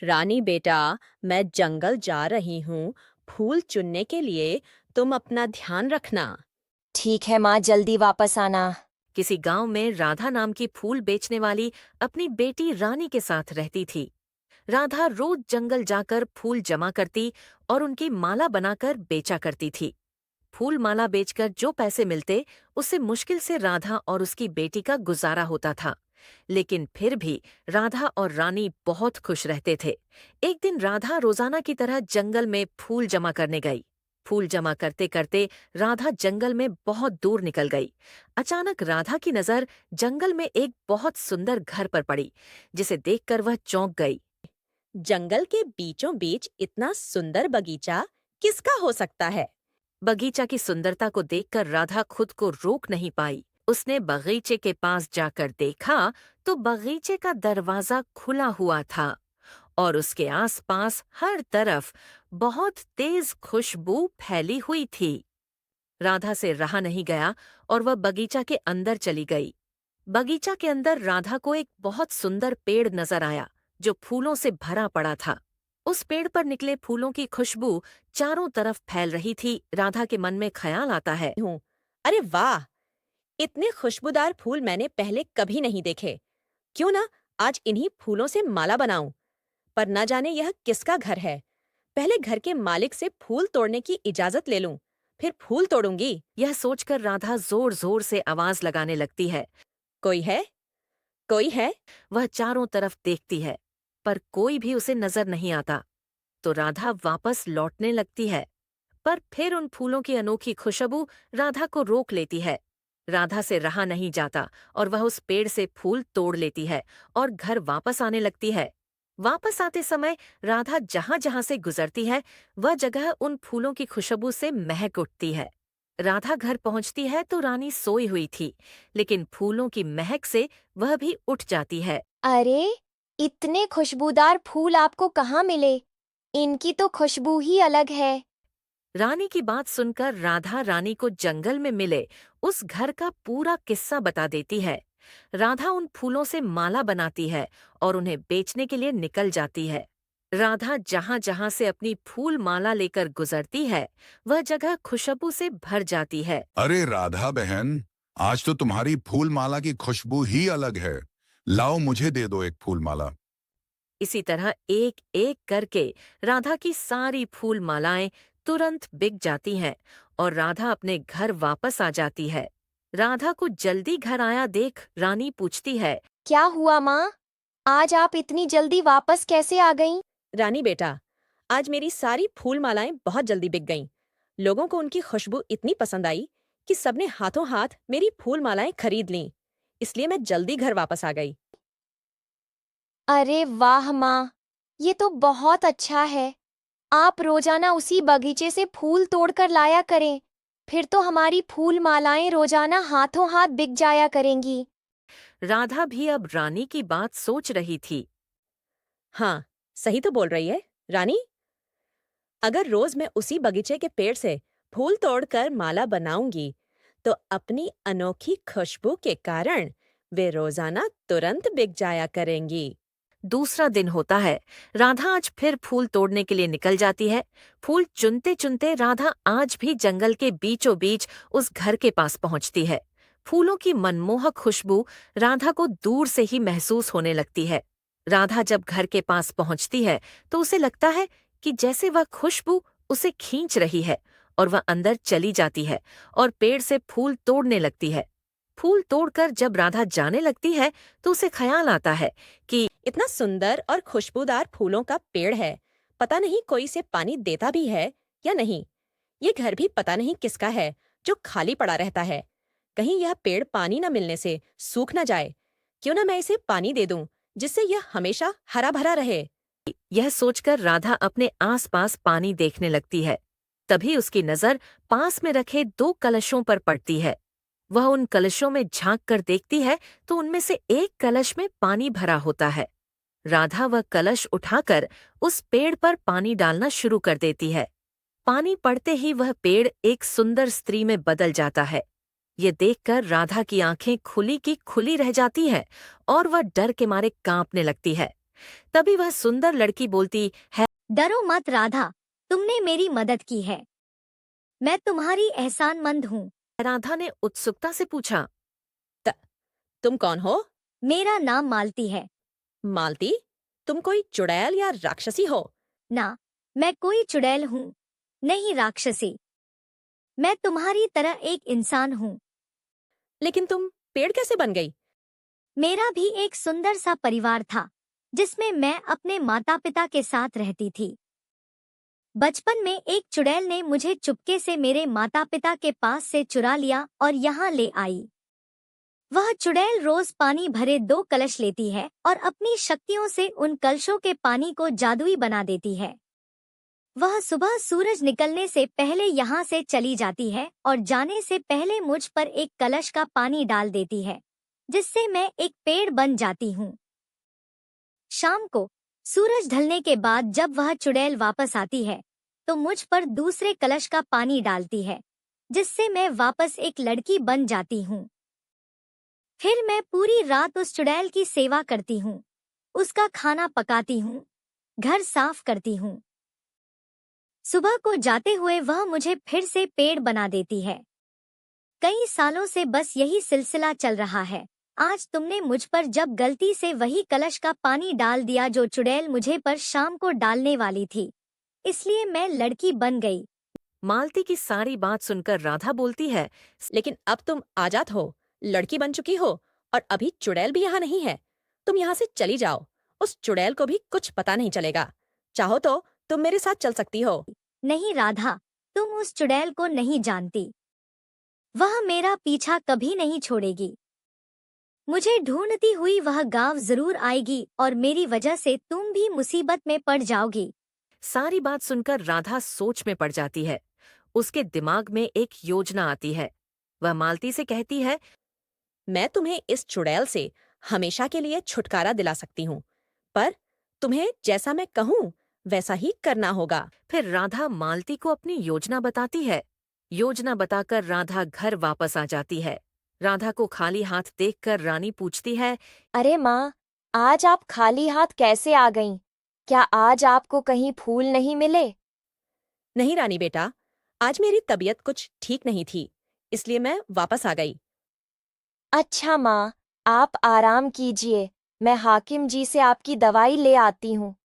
रानी बेटा, मैं जंगल जा रही हूँ फूल चुनने के लिए। तुम अपना ध्यान रखना। ठीक है माँ, जल्दी वापस आना। किसी गांव में राधा नाम की फूल बेचने वाली अपनी बेटी रानी के साथ रहती थी। राधा रोज जंगल जाकर फूल जमा करती और उनकी माला बनाकर बेचा करती थी। फूल माला बेचकर जो पैसे मिलते, उससे मुश्किल से राधा और उसकी बेटी का गुजारा होता था। लेकिन फिर भी राधा और रानी बहुत खुश रहते थे। एक दिन राधा रोजाना की तरह जंगल में फूल जमा करने गई। फूल जमा करते करते राधा जंगल में बहुत दूर निकल गई। अचानक राधा की नजर जंगल में एक बहुत सुंदर घर पर पड़ी, जिसे देखकर वह चौंक गई। जंगल के बीचों बीच इतना सुंदर बगीचा किसका हो सकता है? बगीचा की सुंदरता को देखकर राधा खुद को रोक नहीं पाई। उसने बगीचे के पास जाकर देखा तो बगीचे का दरवाजा खुला हुआ था और उसके आसपास हर तरफ बहुत तेज खुशबू फैली हुई थी। राधा से रहा नहीं गया और वह बगीचा के अंदर चली गई। बगीचा के अंदर राधा को एक बहुत सुंदर पेड़ नजर आया, जो फूलों से भरा पड़ा था। उस पेड़ पर निकले फूलों की खुशबू चारों तरफ फैल रही थी। राधा के मन में ख्याल आता है। हूँ। अरे वाह, इतने खुशबूदार फूल मैंने पहले कभी नहीं देखे। क्यों ना आज इन्हीं फूलों से माला बनाऊं। पर न जाने यह किसका घर है। पहले घर के मालिक से फूल तोड़ने की इजाजत ले लूं, फिर फूल तोड़ूंगी। यह सोचकर राधा जोर जोर से आवाज लगाने लगती है। कोई है? कोई है? वह चारों तरफ देखती है, पर कोई भी उसे नजर नहीं आता। तो राधा वापस लौटने लगती है, पर फिर उन फूलों की अनोखी खुशबू राधा को रोक लेती है। राधा से रहा नहीं जाता और वह उस पेड़ से फूल तोड़ लेती है और घर वापस आने लगती है। वापस आते समय राधा जहां जहां से गुजरती है, वह जगह उन फूलों की खुशबू से महक उठती है। राधा घर पहुंचती है तो रानी सोई हुई थी, लेकिन फूलों की महक से वह भी उठ जाती है। अरे, इतने खुशबूदार फूल आपको कहाँ मिले? इनकी तो खुशबू ही अलग है। रानी की बात सुनकर राधा रानी को जंगल में मिले उस घर का पूरा किस्सा बता देती है। राधा उन फूलों से माला बनाती है और उन्हें बेचने के लिए निकल जाती है। राधा जहां जहां से अपनी फूल माला लेकर गुजरती है, वह जगह खुशबू से भर जाती है। अरे राधा बहन, आज तो तुम्हारी फूल माला की खुशबू ही अलग है। लाओ, मुझे दे दो एक फूल माला। इसी तरह एक एक करके राधा की सारी फूल मालाएं तुरंत बिक जाती हैं और राधा अपने घर वापस आ जाती है। राधा को जल्दी घर आया देख रानी पूछती है। क्या हुआ माँ? आज आप इतनी जल्दी वापस कैसे आ गईं? रानी बेटा, आज मेरी सारी फूल मालाएं बहुत जल्दी बिक गईं। लोगों को उनकी खुशबू इतनी पसंद आई कि सबने हाथों हाथ मेरी फूल मालाएं खरीद लीं। इसलिए मैं जल्दी घर वापस आ गई। अरे वाह माँ, ये तो बहुत अच्छा है। आप रोजाना उसी बगीचे से फूल तोड़कर लाया करें, फिर तो हमारी फूल मालाएं रोजाना हाथों हाथ बिक जाया करेंगी। राधा भी अब रानी की बात सोच रही थी। हाँ, सही तो बोल रही है रानी। अगर रोज मैं उसी बगीचे के पेड़ से फूल तोड़कर माला बनाऊंगी, तो अपनी अनोखी खुशबू के कारण वे रोजाना तुरंत बिक जाया करेंगी। दूसरा दिन होता है। राधा आज फिर फूल तोड़ने के लिए निकल जाती है। फूल चुनते चुनते राधा आज भी जंगल के बीचों बीच उस घर के पास पहुंचती है। फूलों की मनमोहक खुशबू राधा को दूर से ही महसूस होने लगती है। राधा जब घर के पास पहुंचती है तो उसे लगता है कि जैसे वह खुशबू उसे खींच रही है, और वह अंदर चली जाती है और पेड़ से फूल तोड़ने लगती है। फूल तोड़कर जब राधा जाने लगती है तो उसे ख्याल आता है कि इतना सुंदर और खुशबूदार फूलों का पेड़ है, पता नहीं कोई इसे पानी देता भी है या नहीं। ये घर भी पता नहीं किसका है, जो खाली पड़ा रहता है। कहीं यह पेड़ पानी न मिलने से सूख न जाए। क्यों ना मैं इसे पानी दे दूं, जिससे यह हमेशा हरा भरा रहे। यह सोचकर राधा अपने आसपास पानी देखने लगती है। तभी उसकी नजर पास में रखे दो कलशों पर पड़ती है। वह उन कलशों में झांक कर देखती है तो उनमें से एक कलश में पानी भरा होता है। राधा वह कलश उठाकर उस पेड़ पर पानी डालना शुरू कर देती है। पानी पड़ते ही वह पेड़ एक सुंदर स्त्री में बदल जाता है। ये देखकर राधा की आंखें खुली की खुली रह जाती हैं और वह डर के मारे कांपने लगती है। तभी वह सुंदर लड़की बोलती है, डरो मत राधा, तुमने मेरी मदद की है। मैं तुम्हारी एहसानमंद हूँ। राधा ने उत्सुकता से पूछा, तुम कौन हो? मेरा नाम मालती है। मालती, तुम कोई चुड़ैल या राक्षसी हो? ना, मैं कोई चुड़ैल हूँ, नहीं राक्षसी। मैं तुम्हारी तरह एक इंसान हूँ। लेकिन तुम पेड़ कैसे बन गई? मेरा भी एक सुंदर सा परिवार था, जिसमें मैं अपने माता पिता के साथ रहती थी। बचपन में एक चुड़ैल ने मुझे चुपके से मेरे माता पिता के पास से चुरा लिया और यहाँ ले आई। वह चुड़ैल रोज पानी भरे 2 कलश लेती है और अपनी शक्तियों से उन कलशों के पानी को जादुई बना देती है। वह सुबह सूरज निकलने से पहले यहाँ से चली जाती है और जाने से पहले मुझ पर एक कलश का पानी डाल देती है, जिससे मैं एक पेड़ बन जाती हूँ। शाम को सूरज ढलने के बाद जब वह चुड़ैल वापस आती है, तो मुझ पर दूसरे कलश का पानी डालती है, जिससे मैं वापस एक लड़की बन जाती हूँ। फिर मैं पूरी रात उस चुड़ैल की सेवा करती हूँ, उसका खाना पकाती हूँ, घर साफ करती हूँ। सुबह को जाते हुए वह मुझे फिर से पेड़ बना देती है। कई सालों से बस यही सिलसिला चल रहा है। आज तुमने मुझ पर जब गलती से वही कलश का पानी डाल दिया जो चुड़ैल मुझे पर शाम को डालने वाली थी, इसलिए मैं लड़की बन गई। मालती की सारी बात सुनकर राधा बोलती है, लेकिन अब तुम आजाद हो, लड़की बन चुकी हो और अभी चुड़ैल भी यहाँ नहीं है। तुम यहाँ से चली जाओ, उस चुड़ैल को भी कुछ पता नहीं चलेगा। चाहो तो तुम मेरे साथ चल सकती हो। नहीं राधा, तुम उस चुड़ैल को नहीं जानती। वह मेरा पीछा कभी नहीं छोड़ेगी। मुझे ढूंढती हुई वह गांव जरूर आएगी और मेरी वजह से तुम भी मुसीबत में पड़ जाओगी। सारी बात सुनकर राधा सोच में पड़ जाती है। उसके दिमाग में एक योजना आती है। वह मालती से कहती है, मैं तुम्हें इस चुड़ैल से हमेशा के लिए छुटकारा दिला सकती हूँ, पर तुम्हें जैसा मैं कहूँ वैसा ही करना होगा। फिर राधा मालती को अपनी योजना बताती है। योजना बताकर राधा घर वापस आ जाती है। राधा को खाली हाथ देखकर रानी पूछती है, अरे माँ, आज आप खाली हाथ कैसे आ गईं? क्या आज आपको कहीं फूल नहीं मिले? नहीं रानी बेटा, आज मेरी तबीयत कुछ ठीक नहीं थी, इसलिए मैं वापस आ गई। अच्छा माँ, आप आराम कीजिए, मैं हाकिम जी से आपकी दवाई ले आती हूँ।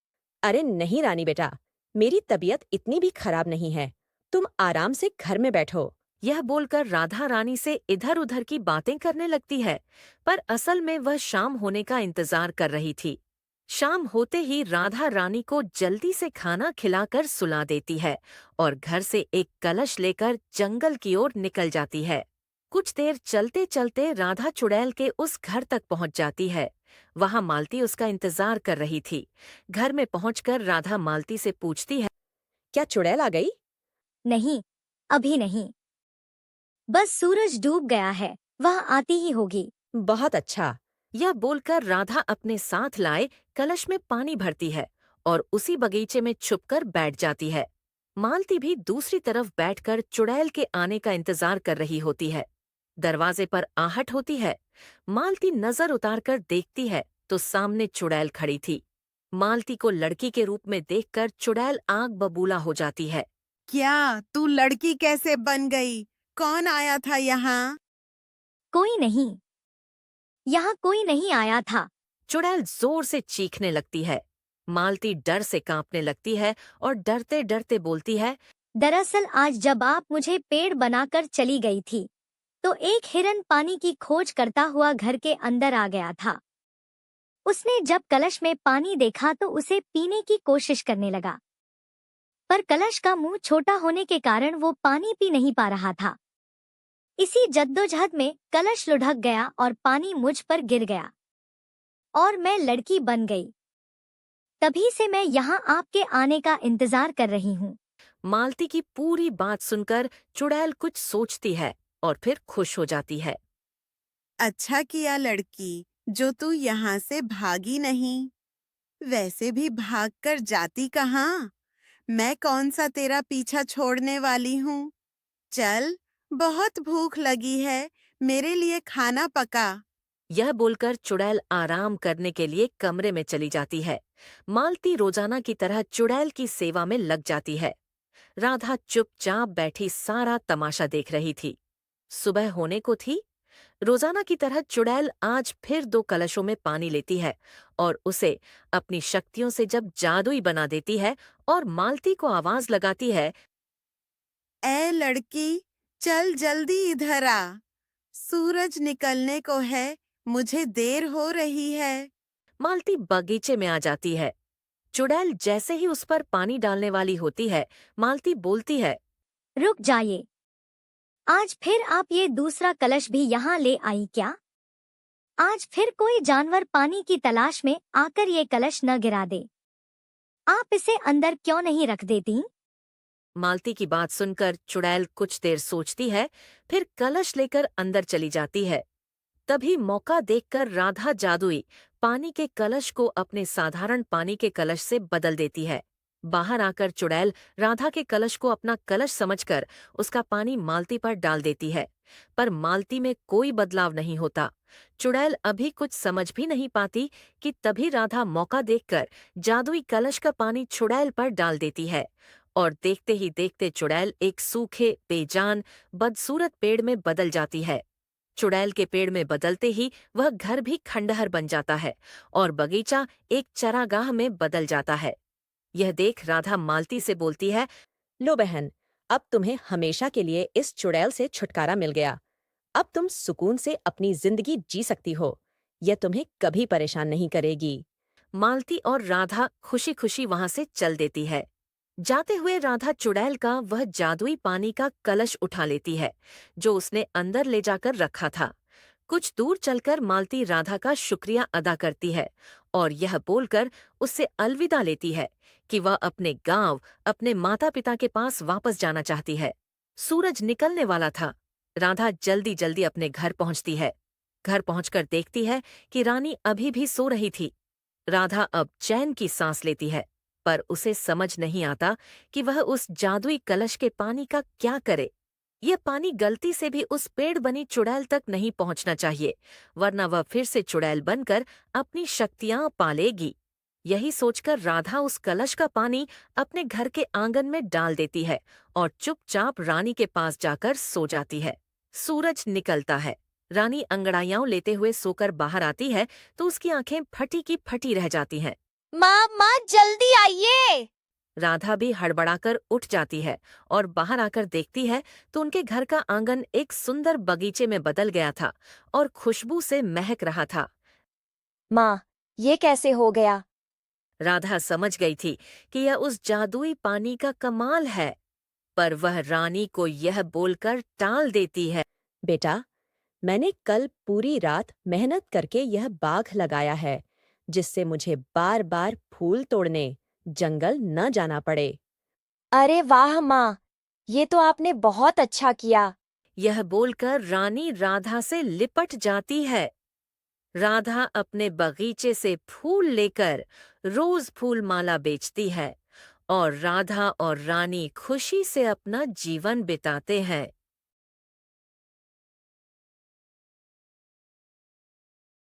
अरे नहीं रानी बेटा, मेरी तबीयत इतनी भी खराब नहीं है। तुम आराम से घर में बैठो। यह बोलकर राधा रानी से इधर उधर की बातें करने लगती है, पर असल में वह शाम होने का इंतजार कर रही थी। शाम होते ही राधा रानी को जल्दी से खाना खिलाकर सुला देती है और घर से एक कलश लेकर जंगल की ओर निकल जाती है। कुछ देर चलते चलते राधा चुड़ैल के उस घर तक पहुंच जाती है। वहां मालती उसका इंतजार कर रही थी। घर में पहुंचकर राधा मालती से पूछती है, क्या चुड़ैल आ गई? नहीं, अभी नहीं। बस सूरज डूब गया है, वह आती ही होगी। बहुत अच्छा। यह बोलकर राधा अपने साथ लाए कलश में पानी भरती है और उसी बगीचे में छुपकर बैठ जाती है। मालती भी दूसरी तरफ बैठकर चुड़ैल के आने का इंतजार कर रही होती है। दरवाजे पर आहट होती है। मालती नजर उतारकर देखती है तो सामने चुड़ैल खड़ी थी। मालती को लड़की के रूप में देखकर चुड़ैल आग बबूला हो जाती है। क्या तू लड़की कैसे बन गई? कौन आया था यहाँ? कोई नहीं, यहाँ कोई नहीं आया था। चुड़ैल जोर से चीखने लगती है। मालती डर से कांपने लगती है और डरते डरते बोलती है, दरअसल आज जब आप मुझे पेड़ बनाकर चली गई थी, तो एक हिरन पानी की खोज करता हुआ घर के अंदर आ गया था। उसने जब कलश में पानी देखा तो उसे पीने की कोशिश करने लगा, पर कलश का मुंह छोटा होने के कारण वो पानी पी नहीं पा रहा था। इसी जद्दोजहद में कलश लुढ़क गया और पानी मुझ पर गिर गया और मैं लड़की बन गई। तभी से मैं यहाँ आपके आने का इंतजार कर रही हूँ। मालती की पूरी बात सुनकर चुड़ैल कुछ सोचती है और फिर खुश हो जाती है। अच्छा किया लड़की, जो तू यहाँ से भागी नहीं। वैसे भी भागकर जाती कहाँ? मैं कौन सा तेरा पीछा छोड़ने वाली हूँ। चल, बहुत भूख लगी है, मेरे लिए खाना पका। यह बोलकर चुड़ैल आराम करने के लिए कमरे में चली जाती है। मालती रोजाना की तरह चुड़ैल की सेवा में लग जाती है। राधा चुपचाप बैठी सारा तमाशा देख रही थी। सुबह होने को थी। रोजाना की तरह चुड़ैल आज फिर 2 कलशों में पानी लेती है और उसे अपनी शक्तियों से जब जादुई बना देती है और मालती को आवाज लगाती है, ए लड़की, चल जल्दी इधर आ। सूरज निकलने को है, मुझे देर हो रही है। मालती बगीचे में आ जाती है। चुड़ैल जैसे ही उस पर पानी डालने वाली होती है, मालती बोलती है, रुक जाइए। आज फिर आप ये दूसरा कलश भी यहाँ ले आई क्या? आज फिर कोई जानवर पानी की तलाश में आकर ये कलश न गिरा दे। आप इसे अंदर क्यों नहीं रख देती? मालती की बात सुनकर चुड़ैल कुछ देर सोचती है, फिर कलश लेकर अंदर चली जाती है। तभी मौका देखकर राधा जादुई पानी के कलश को अपने साधारण पानी के कलश से बदल देती है। बाहर आकर चुड़ैल राधा के कलश को अपना कलश समझकर उसका पानी मालती पर डाल देती है, पर मालती में कोई बदलाव नहीं होता। चुड़ैल अभी कुछ समझ भी नहीं पाती कि तभी राधा मौका देखकर जादुई कलश का पानी चुड़ैल पर डाल देती है और देखते ही देखते चुड़ैल एक सूखे, बेजान, बदसूरत पेड़ में बदल जाती है। चुड़ैल के पेड़ में बदलते ही वह घर भी खंडहर बन जाता है और बगीचा एक चरागाह में बदल जाता है। यह देख राधा मालती से बोलती है, लो बहन, अब तुम्हें हमेशा के लिए इस चुड़ैल से छुटकारा मिल गया। अब तुम सुकून से अपनी जिंदगी जी सकती हो। यह तुम्हें कभी परेशान नहीं करेगी। मालती और राधा खुशी खुशी वहां से चल देती है। जाते हुए राधा चुड़ैल का वह जादुई पानी का कलश उठा लेती है जो उसने अंदर ले जाकर रखा था। कुछ दूर चलकर मालती राधा का शुक्रिया अदा करती है और यह बोलकर उससे अलविदा लेती है कि वह अपने गांव, अपने माता पिता के पास वापस जाना चाहती है। सूरज निकलने वाला था। राधा जल्दी जल्दी अपने घर पहुंचती है। घर पहुंचकर देखती है कि रानी अभी भी सो रही थी। राधा अब चैन की सांस लेती है, पर उसे समझ नहीं आता कि वह उस जादुई कलश के पानी का क्या करे। यह पानी गलती से भी उस पेड़ बनी चुड़ैल तक नहीं पहुंचना चाहिए, वरना वह फिर से चुड़ैल बनकर अपनी शक्तियां पालेगी। यही सोचकर राधा उस कलश का पानी अपने घर के आंगन में डाल देती है और चुपचाप रानी के पास जाकर सो जाती है। सूरज निकलता है। रानी अंगड़ाइयां लेते हुए सोकर बाहर आती है तो उसकी आंखें फटी की फटी रह जाती हैं। माँ जल्दी आइए। राधा भी हड़बड़ाकर उठ जाती है और बाहर आकर देखती है तो उनके घर का आंगन एक सुंदर बगीचे में बदल गया था और खुशबू से महक रहा था। माँ, ये कैसे हो गया? राधा समझ गई थी कि यह उस जादुई पानी का कमाल है, पर वह रानी को यह बोलकर टाल देती है, बेटा, मैंने कल पूरी रात मेहनत करके यह बाग लगाया है, जिससे मुझे बार बार फूल तोड़ने जंगल न जाना पड़े। अरे वाह माँ, ये तो आपने बहुत अच्छा किया। यह बोलकर रानी राधा से लिपट जाती है। राधा अपने बगीचे से फूल लेकर रोज फूल माला बेचती है और राधा और रानी खुशी से अपना जीवन बिताते हैं।